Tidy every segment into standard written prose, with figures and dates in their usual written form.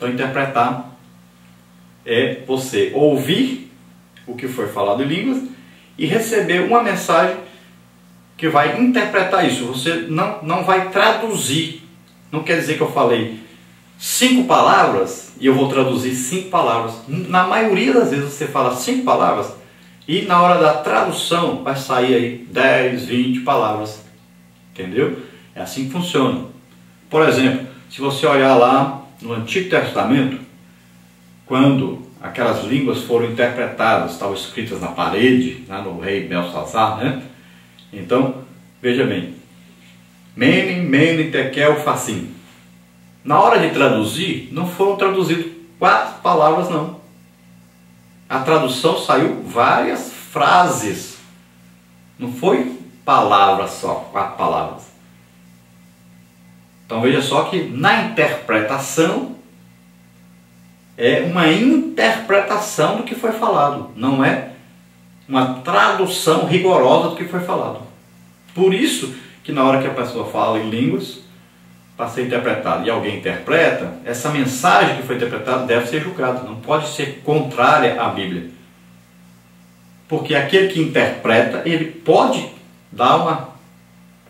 Então interpretar é você ouvir o que foi falado em línguas e receber uma mensagem que vai interpretar isso. Você não vai traduzir. Não quer dizer que eu falei 5 palavras e eu vou traduzir 5 palavras. Na maioria das vezes você fala 5 palavras e na hora da tradução vai sair aí 10, 20 palavras. Entendeu? É assim que funciona. Por exemplo, se você olhar lá no Antigo Testamento, quando aquelas línguas foram interpretadas, estavam escritas na parede, lá no rei Belsazar, né? Então, veja bem, Mene, Mene, Tekel, Facim. Na hora de traduzir, não foram traduzidas 4 palavras, não. A tradução saiu várias frases. Não foi palavras só, 4 palavras. Então veja só que na interpretação é uma interpretação do que foi falado, não é uma tradução rigorosa do que foi falado. Por isso que na hora que a pessoa fala em línguas, para ser interpretada e alguém interpreta, essa mensagem que foi interpretada deve ser julgada, não pode ser contrária à Bíblia. Porque aquele que interpreta, ele pode dar uma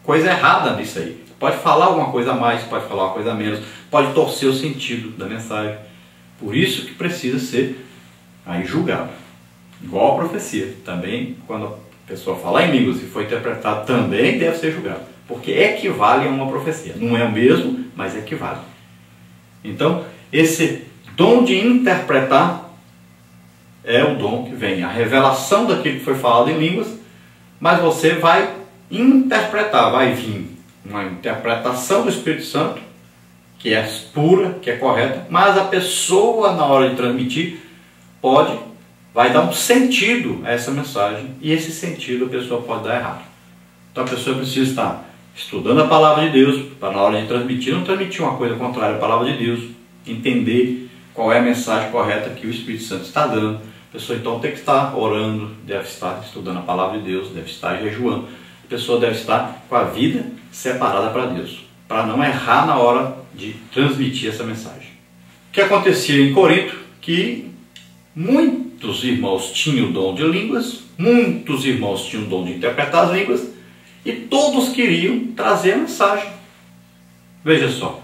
coisa errada nisso aí. Pode falar alguma coisa a mais, pode falar uma coisa a menos, pode torcer o sentido da mensagem. Por isso que precisa ser aí julgado. Igual a profecia. Também, quando a pessoa falar em línguas e for interpretado, também deve ser julgado. Porque equivale a uma profecia. Não é o mesmo, mas equivale. Então, esse dom de interpretar é o dom que vem. A revelação daquilo que foi falado em línguas, mas você vai interpretar, vai vir uma interpretação do Espírito Santo, que é pura, que é correta, mas a pessoa, na hora de transmitir, vai dar um sentido a essa mensagem, e esse sentido a pessoa pode dar errado. Então a pessoa precisa estar estudando a palavra de Deus, para na hora de transmitir, não transmitir uma coisa contrária à palavra de Deus, entender qual é a mensagem correta que o Espírito Santo está dando. A pessoa então tem que estar orando, deve estar estudando a palavra de Deus, deve estar jejuando. A pessoa deve estar com a vida separada para Deus, para não errar na hora de transmitir essa mensagem. O que acontecia em Corinto? Que muitos irmãos tinham o dom de línguas, muitos irmãos tinham o dom de interpretar as línguas, e todos queriam trazer a mensagem. Veja só,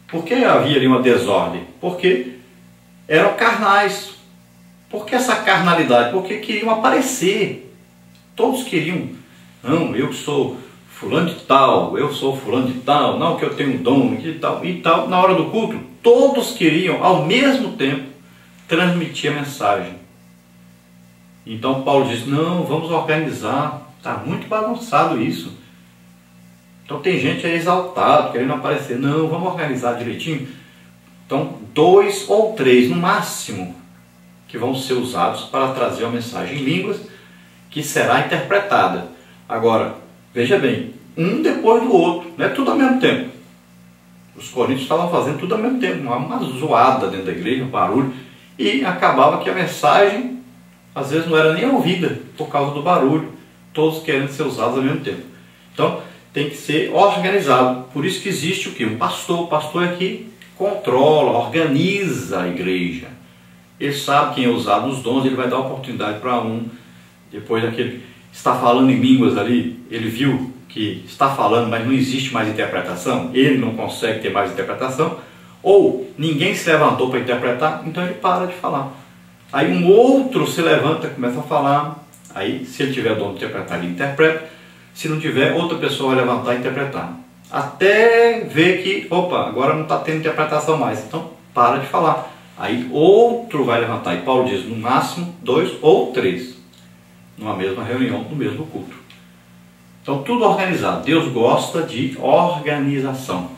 por que havia ali uma desordem? Porque eram carnais. Por que essa carnalidade? Porque queriam aparecer. Todos queriam, não, eu sou fulano de tal, eu sou fulano de tal, não, que eu tenho um dom de tal e tal. Na hora do culto, todos queriam, ao mesmo tempo, transmitir a mensagem. Então Paulo diz, não, vamos organizar, está muito bagunçado isso. Então tem gente aí exaltado, querendo aparecer, não, vamos organizar direitinho. Então 2 ou 3 no máximo que vão ser usados para trazer uma mensagem em línguas que será interpretada. Agora, veja bem, um depois do outro, não é tudo ao mesmo tempo. Os coríntios estavam fazendo tudo ao mesmo tempo, uma zoada dentro da igreja, um barulho, e acabava que a mensagem às vezes não era nem ouvida por causa do barulho, todos querendo ser usados ao mesmo tempo. Então tem que ser organizado. Por isso que existe o quê? Um pastor. O pastor é que controla, organiza a igreja. Ele sabe quem é usado nos dons, ele vai dar oportunidade para um. Depois daquele está falando em línguas ali, ele viu que está falando, mas não existe mais interpretação, ele não consegue ter mais interpretação, ou ninguém se levantou para interpretar, então ele para de falar. Aí um outro se levanta, começa a falar, aí se ele tiver dom de interpretar, ele interpreta, se não tiver, outra pessoa vai levantar e interpretar. Até ver que, opa, agora não está tendo interpretação mais, então para de falar. Aí outro vai levantar, e Paulo diz, no máximo 2 ou 3, numa mesma reunião, no mesmo culto. Então tudo organizado. Deus gosta de organização.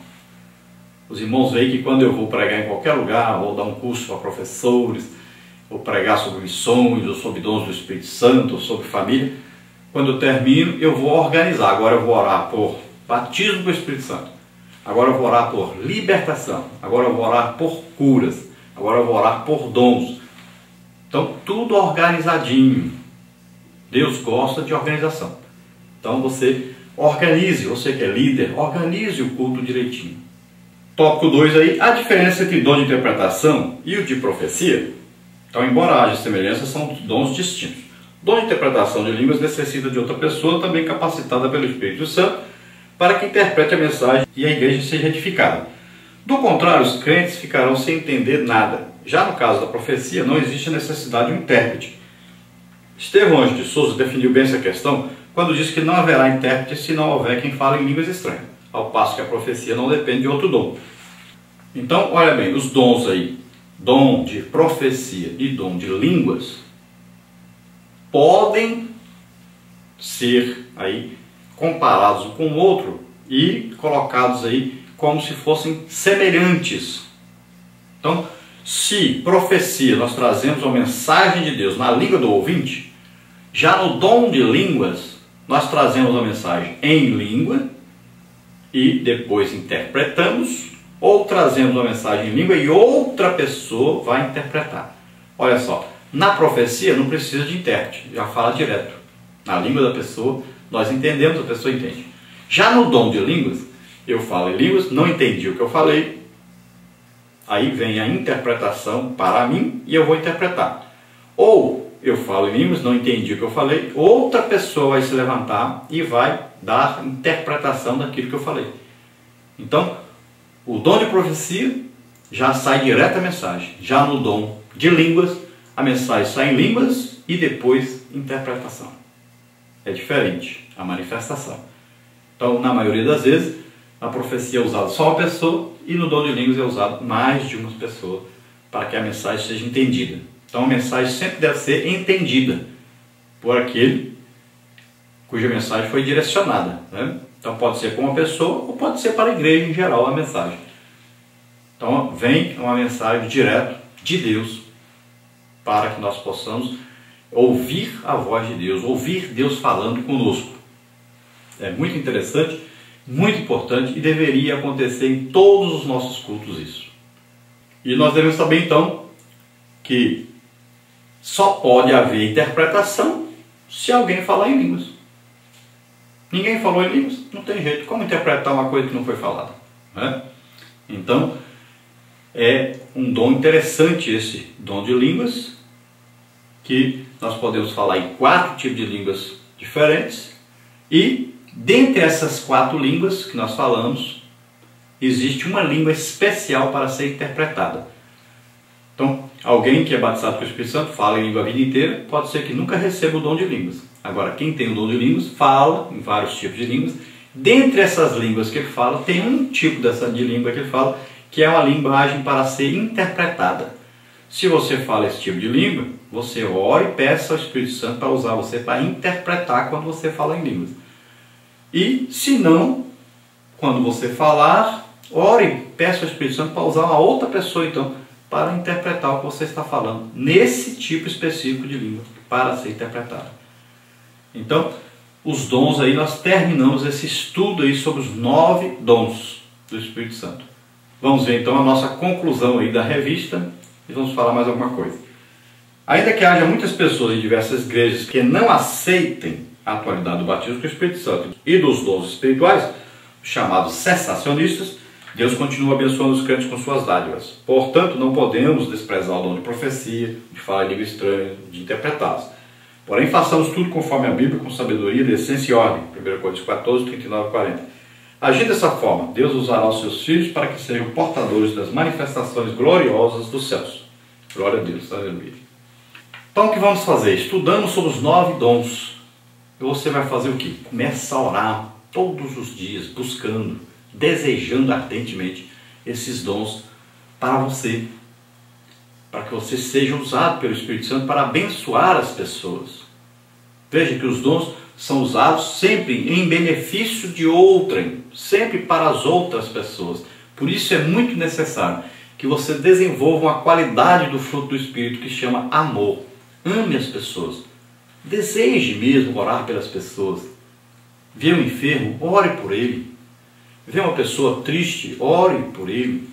Os irmãos veem que quando eu vou pregar em qualquer lugar, vou dar um curso para professores, vou pregar sobre missões, ou sobre dons do Espírito Santo, ou sobre família, quando eu termino, eu vou organizar. Agora eu vou orar por batismo com o Espírito Santo. Agora eu vou orar por libertação. Agora eu vou orar por curas. Agora eu vou orar por dons. Então tudo organizadinho. Deus gosta de organização. Então você organize, você que é líder, organize o culto direitinho. Tópico 2 aí, a diferença entre dom de interpretação e o de profecia. Então, embora haja semelhanças, são dons distintos. Dom de interpretação de línguas necessita de outra pessoa, também capacitada pelo Espírito Santo, para que interprete a mensagem e a igreja seja edificada. Do contrário, os crentes ficarão sem entender nada. Já no caso da profecia, não existe a necessidade de um intérprete. Estevão Anjo de Souza definiu bem essa questão quando disse que não haverá intérprete se não houver quem fale em línguas estranhas, ao passo que a profecia não depende de outro dom. Então, olha bem, os dons aí, dom de profecia e dom de línguas, podem ser aí comparados um com o outro e colocados aí como se fossem semelhantes. Então, se profecia nós trazemos a mensagem de Deus na língua do ouvinte, já no dom de línguas nós trazemos a mensagem em língua e depois interpretamos, ou trazemos a mensagem em língua e outra pessoa vai interpretar. Olha só, na profecia não precisa de intérprete, já fala direto. Na língua da pessoa, nós entendemos, a pessoa entende. Já no dom de línguas, eu falo em línguas, não entendi o que eu falei, aí vem a interpretação para mim e eu vou interpretar. Ou eu falo em línguas, não entendi o que eu falei, outra pessoa vai se levantar e vai dar interpretação daquilo que eu falei. Então, o dom de profecia já sai direto a mensagem. Já no dom de línguas, a mensagem sai em línguas e depois interpretação. É diferente a manifestação. Então, na maioria das vezes, na profecia é usado só uma pessoa e no dom de línguas é usado mais de uma pessoa para que a mensagem seja entendida. Então, a mensagem sempre deve ser entendida por aquele cuja mensagem foi direcionada, né? Então, pode ser para uma pessoa ou pode ser para a igreja em geral a mensagem. Então, vem uma mensagem direta de Deus para que nós possamos ouvir a voz de Deus, ouvir Deus falando conosco. É muito interessante, muito importante e deveria acontecer em todos os nossos cultos isso. E nós devemos saber então que só pode haver interpretação se alguém falar em línguas. Ninguém falou em línguas, não tem jeito. Como interpretar uma coisa que não foi falada, né? Então, é um dom interessante esse dom de línguas, que nós podemos falar em 4 tipos de línguas diferentes e dentre essas 4 línguas que nós falamos, existe uma língua especial para ser interpretada. Então, alguém que é batizado com o Espírito Santo fala em língua a vida inteira, pode ser que nunca receba o dom de línguas. Agora, quem tem o dom de línguas fala em vários tipos de línguas. Dentre essas línguas que ele fala, tem um tipo de língua que ele fala, que é uma linguagem para ser interpretada. Se você fala esse tipo de língua, você ora e peça ao Espírito Santo para usar você para interpretar quando você fala em línguas. E, se não, quando você falar, ore e peça ao Espírito Santo para usar uma outra pessoa, então, para interpretar o que você está falando, nesse tipo específico de língua, para ser interpretada. Então, os dons aí, nós terminamos esse estudo aí sobre os 9 dons do Espírito Santo. Vamos ver então a nossa conclusão aí da revista e vamos falar mais alguma coisa. Ainda que haja muitas pessoas em diversas igrejas que não aceitem a atualidade do batismo com o Espírito Santo e dos dons espirituais, chamados cessacionistas, Deus continua abençoando os crentes com suas dádivas. Portanto, não podemos desprezar o dom de profecia, de falar em língua estranha, de interpretá-los. Porém, façamos tudo conforme a Bíblia, com sabedoria, decência e ordem. 1 Coríntios 14, 39 e 40. Agindo dessa forma, Deus usará os seus filhos para que sejam portadores das manifestações gloriosas dos céus. Glória a Deus, aleluia. Então, o que vamos fazer? Estudamos sobre os 9 dons. E você vai fazer o quê? Começa a orar todos os dias, buscando, desejando ardentemente esses dons para você, para que você seja usado pelo Espírito Santo para abençoar as pessoas. Veja que os dons são usados sempre em benefício de outrem, sempre para as outras pessoas. Por isso é muito necessário que você desenvolva uma qualidade do fruto do Espírito que chama amor. Ame as pessoas. Deseje mesmo orar pelas pessoas. Vê um enfermo, ore por ele. Vê uma pessoa triste, ore por ele.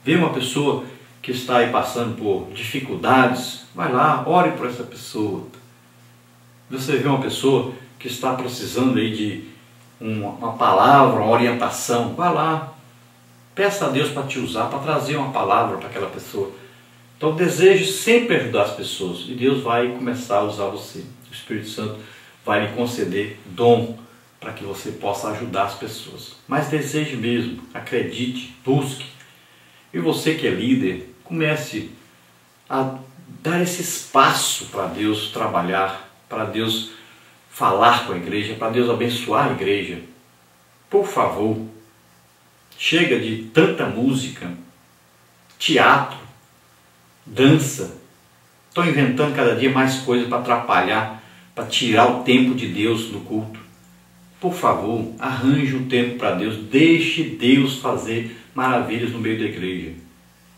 Vê uma pessoa que está aí passando por dificuldades, vai lá, ore por essa pessoa. Você vê uma pessoa que está precisando aí de uma palavra, uma orientação, vai lá. Peça a Deus para te usar, para trazer uma palavra para aquela pessoa. Então deseje sempre ajudar as pessoas e Deus vai começar a usar você. O Espírito Santo vai lhe conceder dom para que você possa ajudar as pessoas. Mas deseje mesmo, acredite, busque. E você que é líder, comece a dar esse espaço para Deus trabalhar, para Deus falar com a igreja, para Deus abençoar a igreja. Por favor, chega de tanta música, teatro, dança. Estão inventando cada dia mais coisas para atrapalhar, para tirar o tempo de Deus do culto. Por favor, arranje um tempo para Deus. Deixe Deus fazer maravilhas no meio da igreja.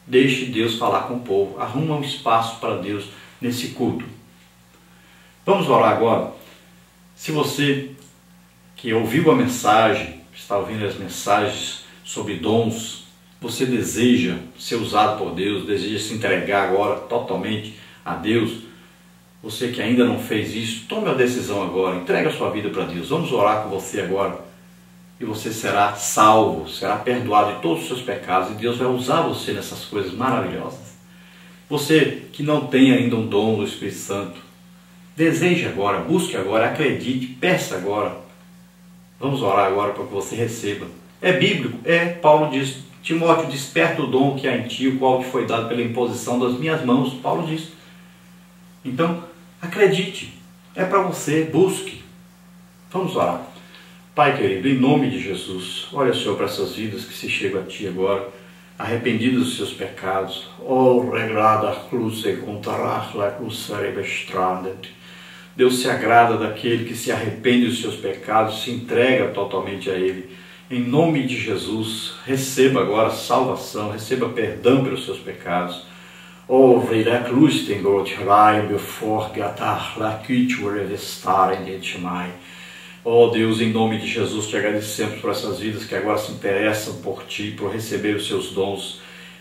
Deixe Deus falar com o povo. Arruma um espaço para Deus nesse culto. Vamos orar agora. Se você que ouviu a mensagem, está ouvindo as mensagens sobre dons, você deseja ser usado por Deus, deseja se entregar agora totalmente a Deus, você que ainda não fez isso, tome a decisão agora, entregue a sua vida para Deus. Vamos orar com você agora e você será salvo, será perdoado de todos os seus pecados e Deus vai usar você nessas coisas maravilhosas. Você que não tem ainda um dom do Espírito Santo, deseje agora, busque agora, acredite, peça agora. Vamos orar agora para que você receba. É bíblico? Paulo diz, Timóteo, desperta o dom que há em ti, o qual te foi dado pela imposição das minhas mãos. Paulo diz. Então, acredite, é para você, busque. Vamos orar. Pai querido, em nome de Jesus, olha, Senhor, para essas vidas que se chegam a Ti agora, arrependidos dos seus pecados. Oh, regrada cruz e contrar la cruz cerebestrandet. Deus se agrada daquele que se arrepende dos seus pecados, se entrega totalmente a Ele. Em nome de Jesus, receba agora salvação, receba perdão pelos seus pecados. Oh, la cruz tem Gott rein bevor gatar la cultura vestar em demais. Oh Deus, em nome de Jesus, te agradecemos por essas vidas que agora se interessam por Ti, por receber os Seus dons.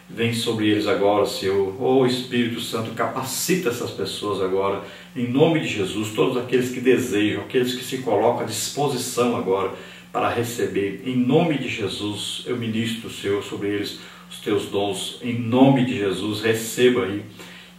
Vem sobre eles agora, Senhor. Oh Espírito Santo, capacita essas pessoas agora, em nome de Jesus, todos aqueles que desejam, aqueles que se colocam à disposição agora para receber. Em nome de Jesus, eu ministro, Senhor, sobre eles os Teus dons. Em nome de Jesus, receba aí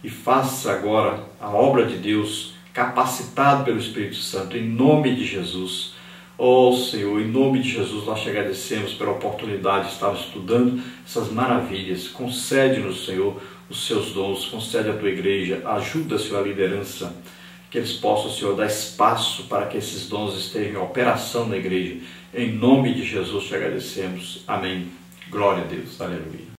e faça agora a obra de Deus, capacitado pelo Espírito Santo, em nome de Jesus. Oh Senhor, em nome de Jesus, nós te agradecemos pela oportunidade de estar estudando essas maravilhas. Concede-nos, Senhor, os seus dons, concede à tua igreja, ajuda, Senhor, a liderança, que eles possam, Senhor, dar espaço para que esses dons estejam em operação na igreja. Em nome de Jesus te agradecemos. Amém. Glória a Deus. Aleluia.